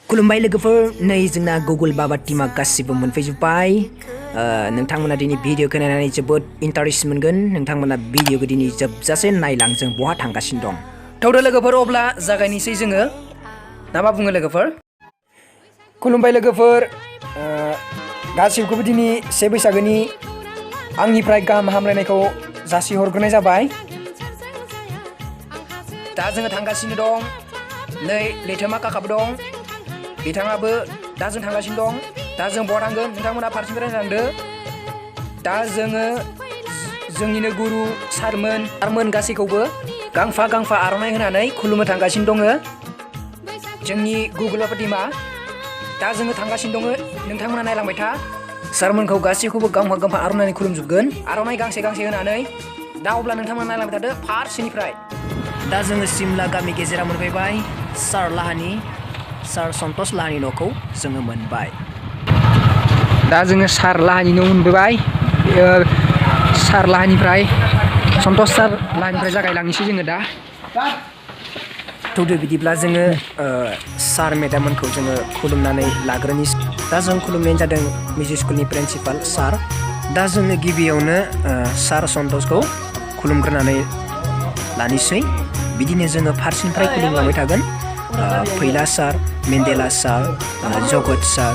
खुलुमबाय लोगोफोर नै जोंना गुगल बाबा टीमा गासिबो मोनफैजोब्बाय नोंथांमोना दिनै भिडिअखौ नायनानै जोबोद इन्टारेस्ट मोनगोन नोंथांमोना भिडिअखौ दिनै जोबजासे नायलां जों बहा थांगासिनो दं थौदो लोगोफोर अब्ला जागायनोसै जोङो ना मा बुङो लोगोफोर खुलुमबाय लोगोफोर गासिबखौबो दिनै 1 बैसागोनि आंनिफ्राय गाहाम हामलायनायखौ जासिहरग्रोनाय जाबाय दा जोङो थांगासिनो दं नै लैथोमा काकाबो दं बिथाङाबो दा जों थांगासिनो दं दा जों बहा थांगोन नोंथांमोना फारसेनिफ्राय नायलांदो दा जोङो जोंनिनो गुरु सारमोन गासैखौबो गांफा गांफा आर'नाइ होनानै खुलुमनो थांगासिनो दङ जोंनि गुगल बाबा टीमा दा जोङो थांगासिनो दङ नोंथांमोना नायलांबाय था सारमोनखौ गासैखौबो गांफा गांफा आर'नाइ खुलुमजोबगोन आर'नाइ गांसे गांसे होनानै दा अब्ला नोंथांमोना नायलांबाय थादो फारसेनिफ्राय दा जोङो सिमला गामि गेजेराव मोनफैबाय सार सन्तोष लाहानि न'खौ जोङो मोनबाय दा जोङो सार लाहानि न' मोनबोबाय सार लाहानिफ्राय सन्तोष सार लाहानिफ्राय जागायलांनोसै जोङो दा थौदो बिदिब्ला जोङो सार मेडाममोनखौ जोङो खुलुमनानै लाग्रोनोसै दा जों खुलुमनायानो जादों मिउजिक स्कुलनि प्रिन्सिपाल सार दा जोङो गिबियावनो सार सन्तोषखौ खुलुमग्रोनानै लानोसै बिदिनो जोङो फारसेनिफ्राय खुलुमलांबाय थागोन फैला सार मेन्डेला सार जगत सार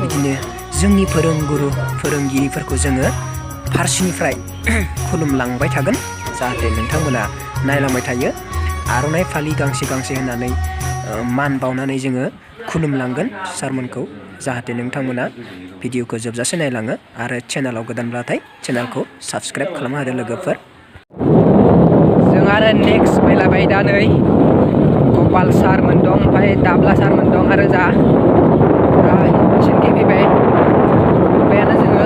बिदिनो जोंनि फोरोंगिरिफोरखौ जोङो फारसेनिफ्राय खुलुमलांबाय थागोन जाहाथे नोंथांमोना नायलांबाय थायो आर'नाइ फालि गांसे गांसे होनानै मान बावनानै जोङो खुलुमलांगोन सारमोनखौ जाहाथे नोंथांमोना भिडिअखौ जोबजासे नायलाङो आरो चेनेलाव गोदानब्लाथाय चेनेलखौ साबस्क्राइब खालामनो हादो लोगोफोर जों आरो नेक्स्ट फैलायबाय दा नै गपाल सारमोन दं ओमफ्राय दाब्ला सारमोन दं आरो जा बिसोरखि फैबायानो जोङो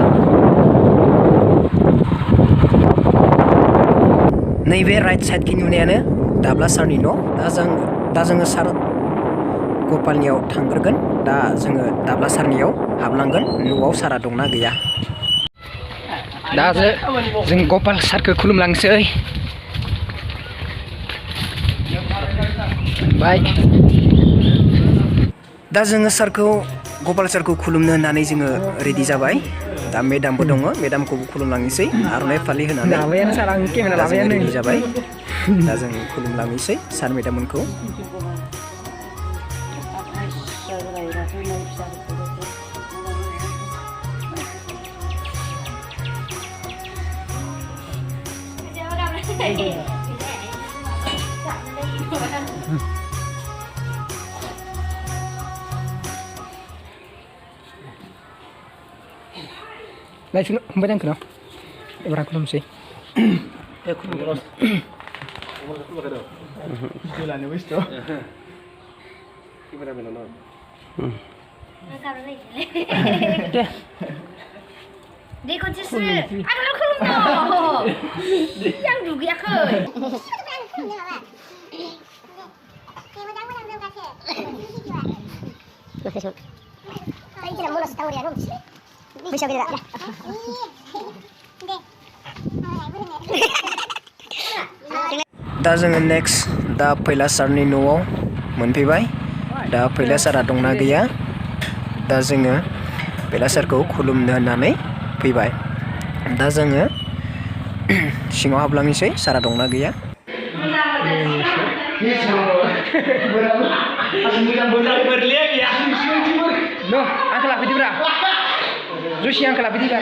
नैबे राइट साइडखि नुनायानो दाब्ला सारनि न' दा जोङो सार गपालनियाव थांग्रोगोन दा जोङो दाब्ला सारनियाव हाबलांगोन न'आव सारा दंना गैया दा जों गपाल सारखौ खुलुमलांसै बाय दा जोङो सारखौ गपाल सारखौ खुलुमनो होननानै जोङो रेडि जाबाय दा मेडामबो दङ मेडामखौबो खुलुमलांनोसै आर'नाइ फालि होनानै रेडि जाबाय दा जों खुलुमलांनोसै सार मेडाममोनखौ नायफिन हमबाय आंखौ ना एबार आं खुलुमसै deh kunci sih, ada khulumna, yang dugiakhoi. दा जोङो नेक्स्ट दा फैला सारनि न'आव मोनफैबाय दा फैला सारा दंना गैया दा जोङो फैला सारखौ खुलुमनो होननानै फैबाय दा जोङो सिङाव हाबलांनोसै सारा दंना गैया आंखौ लाफैदोब्रा जुसि आंखौ लाफैदोब्रा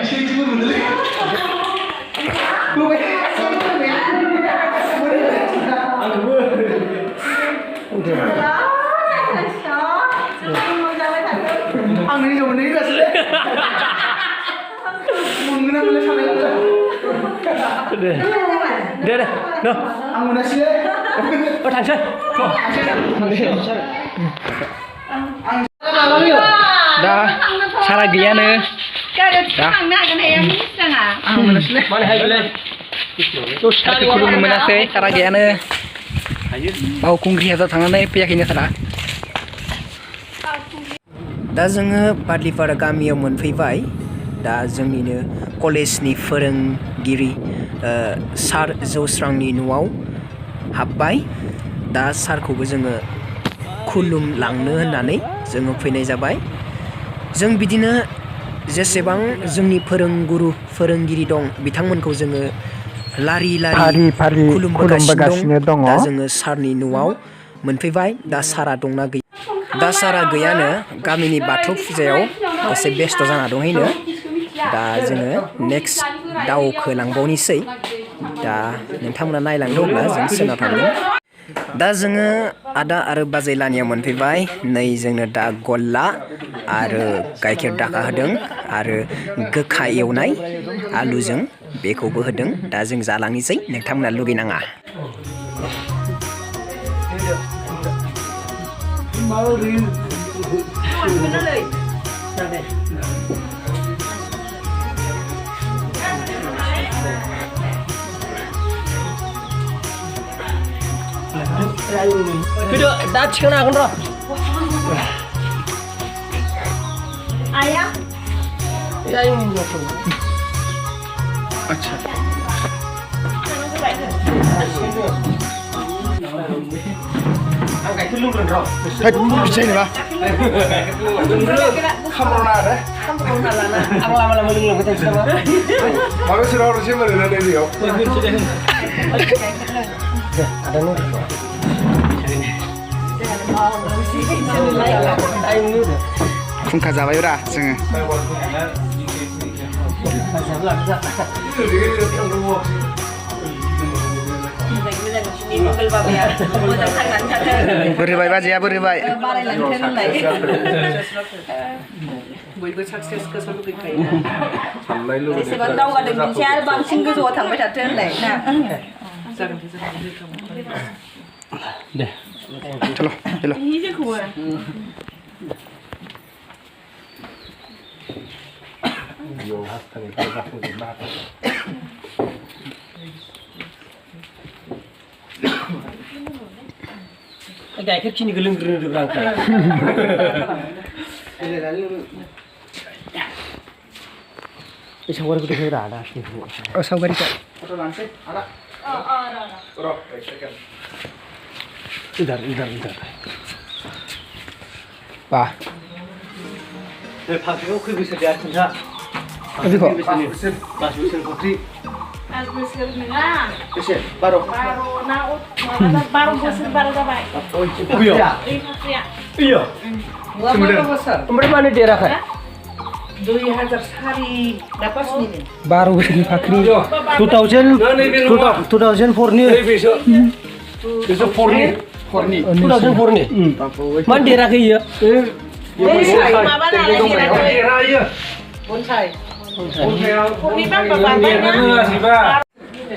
दा सारा गैयानो खुलुमनो मोनासै सारा गैयानो बावखुंग्रि हाजोआव थांनानै फैयाखैनो सारा दा जोङो बादलिपारा गामियाव मोनफैबाय दा जोंनिनो कलेजनि फोरोंगिरि सार जौस्रांनि न'आव हाबबाय दा सारखौबो जोङो खुलुमलांनो होननानै जोङो फैनाय जाबाय जों बिदिनो जेसेबां जोंनि फोरोंगिरि दं बिथांमोनखौ जोङो लारि फारि खुलुमबोगासिनो दङ दा जोङो सारनि न'आव मोनफैबाय दा सारा दंना गैया दा सारा गैयानो गामिनि बाथौ फुजायाव एसे बेस्थ' जाना दंहैनो दा जोङो नेक्स्ट दावखोलांबावनोसै दा नोंथांमोना नायलांदोंब्ला जों सोनाव थांगोन दा जोङो आदा आरो बाजै लानियाव मोनफैबाय नै जोंनो दा गल्ला आरो गाइखेर दाखा होदों आरो गोखा एवनाय आलुजों बेखौबो होदों दा जों जालांनोसै नोंथांमोना लुगैनाङा Video dah chicken akan roh. Ayah? Ya ini nak. अच्छा Angkat dulu kan roh. Hei, bisa ini lah. Khulumna ada. Khulumna lah na. Ang lama-lama dulu kita sama. Baru sih orang sih mana ada dia. Ada nih. खुंखा जाबाय रा जोङो बोरैबाय बाजैया बोरैबाय बयबो success गोसो लुगैखायो जेसेबां दावगादों बिथिं आरो बांसिन गोजौआव थांबाय थाथों होनलाय ना जागोन दे चलो चलो गाइखेर खिनिखौ लोंग्रोनो आंखाय बे सावगारिखौ देखाय रा दा सावगारिखौ इधर बा बे फाख्रिखौ खै बोसोर देया खोन्था बेखौ 5 बोसोर फाख्रि 5 बोसोर नङा बेसे 12 ना 12 बोसोर बारा जाबाय अबेयाव ओइ फाख्रिया iya ओमफ्राय मानो देराखै 2004 dapat sini 12 बोसोरनि फाख्रि 2004 नि बेसो 4 नि 2004 नि मानो देराखै इयो माबा नालाय देराखै बनसाय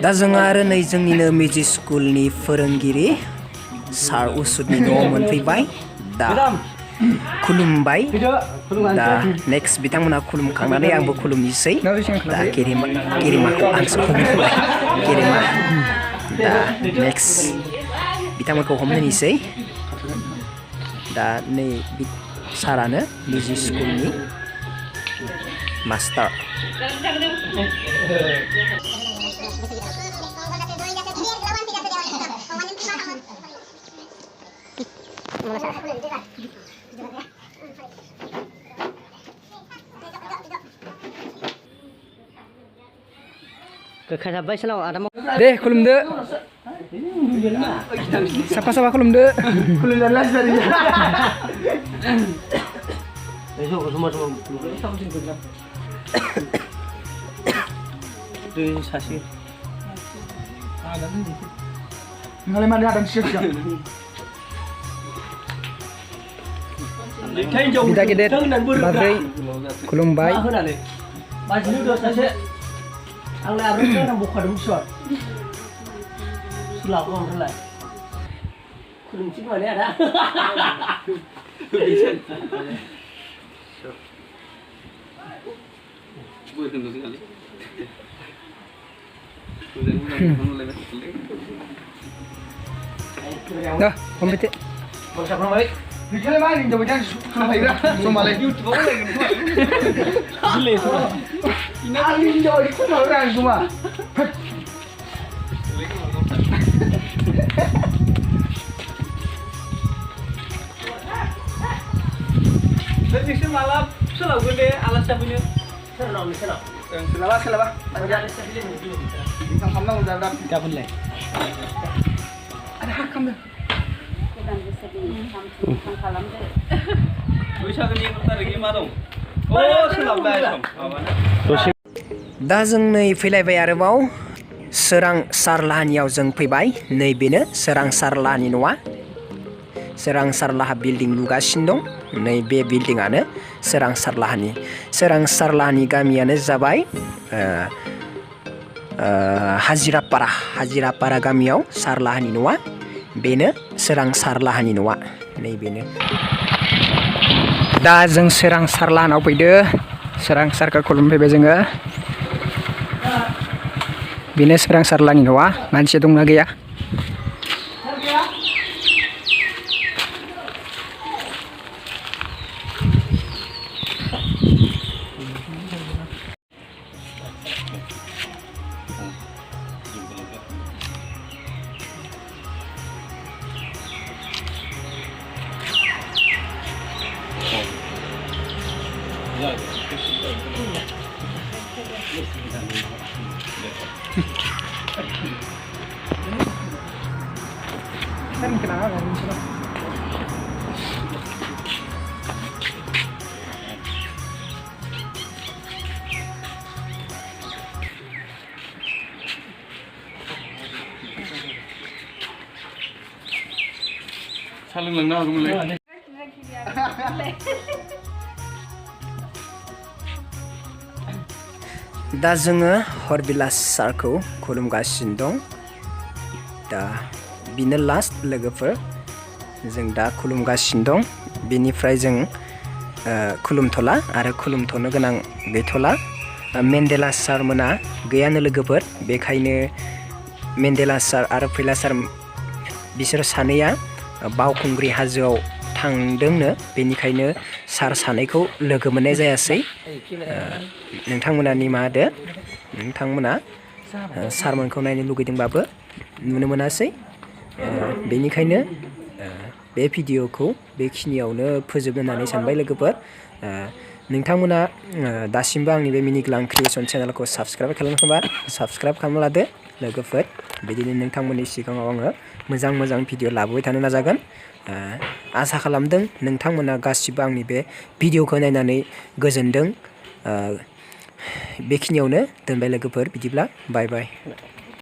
दा जों आरो नै जोंनिनो मिउजिक स्कुलनि फोरोंगिरि सार उसुदनि न'आव मोनफैबाय दा खुलुमबाय दा नेक्स्ट बिथांमोना खुलुमखांनानै आंबो खुलुमनोसै दा गेरिमाखौ आंसो खुलुमबाय गेरिमा दा नेक्स्ट बिथांमोनखौ हमनोसै दा नै सारानो मिउजिक स्कुलनि master Kekhasabay selaw ada mau. दे खुलुमदो साफा खुलुमदो Kululalas dari. Besok semua. Di sasi. Ngalih mana ada siap. Kita gedet bagai खुलुमबाय Baju dua sasi. Ang larut kan ang buka dum shot. Sulap ko ang lai. Kulung sing mana ada. Dah, kompeten. Bangsa pun baik. Dikale mai ning jaman sampai dah somale. Gile. Ina alin jauh di kota orang semua. नोंसोर माला सोलाबगोन दे आलासि जाफैनो सोरनाव सोलाबा सोलाबा आलासि जाफैनो ओंखाम खालामनांगौ दा गाबोनलाय आरो हा खालामदों बैसागोनि 1 तारिखनि मा दं अ सोलाबबाय सम माबानो दा जों नै फैलायबाय आरोबाव सोरां सारलाहानियाव जों फैबाय नैबेनो सोरां सारलाहानि न'आ सोरां सारलाहा बिल्डिं लुगासिनो दं नै बे बिल्डिंआनो सोरां सारलाहानि गामियानो जाबाय हाजिरापारा गामियाव सारलाहानि न'आ बेनो सोरां सारलाहानि न'आ नैबेनो दा जों सोरां सारलाहानाव फैदो सोरां सारखौ खुलुमफैबाय जोङो बेनो सोरां सारलाहानि न'आ मानसि दंना गैया सा लोंलांनो हागौमोनलै दा जोङो हरबिलास सारखौ खुलुमगासिनो दं दा बिनो लास्ट लोगोफोर जों दा खुलुमगासिनो दं बेनिफ्राय जों खुलुमथ'ला आरो खुलुमथ'नो गोनां गैथ'ला मेन्डेला सारमोना गैयानो लोगोफोर बेखायनो मेन्डेला सार आरो फैला सार बिसोर सानैया बावखुंग्रि हाजोआव थांदोंनो बेनिखायनो सार सानैखौ लोगो मोननाय जायासै नोंथांमोना निमाहा होदो नोंथांमोना सारमोनखौ नायनो लुगैदोंबाबो नुनो मोनासै बेनिखायनो बे भिडिअखौ बेखिनियावनो फोजोबनो होननानै सानबाय लोगोफोर नोंथांमोना दासिमबो आंनि बे मिनिग्लां क्रिएशन चेनेलखौ साबस्क्राइब खालामखांबा साबस्क्राइब खालामना लादो लोगोफोर बिदिनो नोंथांमोननि सिगाङाव आङो मोजां भिडिअ लाबोबाय थानो नाजागोन आसा खालामदों नोंथांमोना गासिबो आंनि बे भिडिअखौ नायनानै गोजोनदों बेखिनियावनो दोनबाय लोगोफोर बिदिब्ला बाय बाय